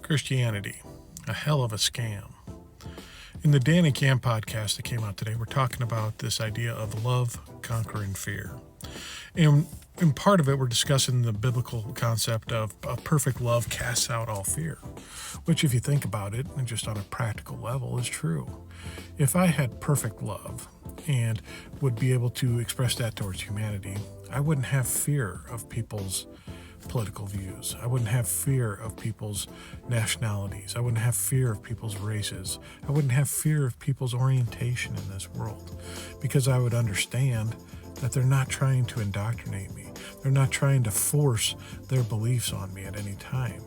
Christianity, a hell of a scam. In the Dan and Cam podcast that came out today, we're talking about this idea of love conquering fear. And in part of it, we're discussing the biblical concept of a perfect love casts out all fear, which, if you think about it, and just on a practical level, is true. If I had perfect love and would be able to express that towards humanity, I wouldn't have fear of people's political views. I wouldn't have fear of people's nationalities. I wouldn't have fear of people's races. I wouldn't have fear of people's orientation in this world, because I would understand that they're not trying to indoctrinate me. They're not trying to force their beliefs on me at any time.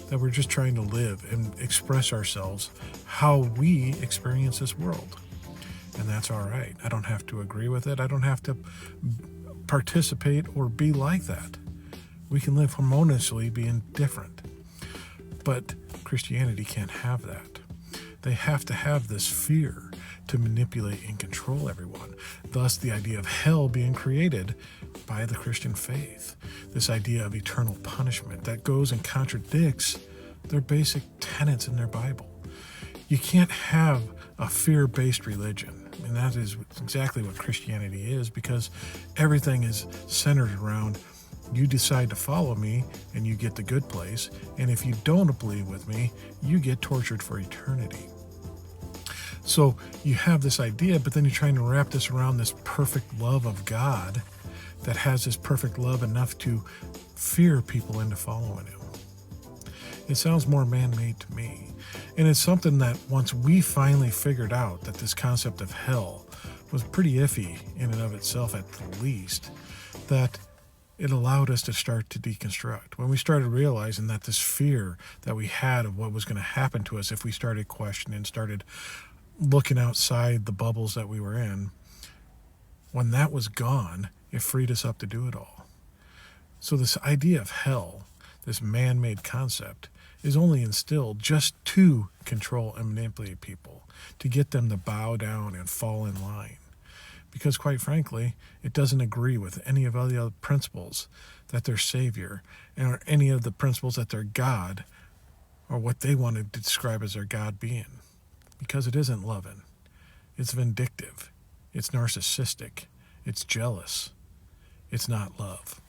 That we're just trying to live and express ourselves how we experience this world. And that's all right. I don't have to agree with it. I don't have to participate or be like that. We can live harmoniously being different. But Christianity can't have that. They have to have this fear to manipulate and control everyone. Thus, the idea of hell being created by the Christian faith. This idea of eternal punishment that goes and contradicts their basic tenets in their Bible. You can't have a fear-based religion. And that is exactly what Christianity is, because everything is centered around you decide to follow me and you get the good place. And if you don't believe with me, you get tortured for eternity. So you have this idea, but then you're trying to wrap this around this perfect love of God that has this perfect love enough to fear people into following him. It sounds more man-made to me. And it's something that once we finally figured out that this concept of hell was pretty iffy in and of itself at the least, that it allowed us to start to deconstruct. When we started realizing that this fear that we had of what was going to happen to us if we started questioning, started looking outside the bubbles that we were in, when that was gone, it freed us up to do it all. So this idea of hell, this man-made concept, is only instilled just to control and manipulate people, to get them to bow down and fall in line. Because quite frankly, it doesn't agree with any of the other principles that their Savior, or any of the principles that their God, or what they want to describe as their God being. Because it isn't loving. It's vindictive. It's narcissistic. It's jealous. It's not love.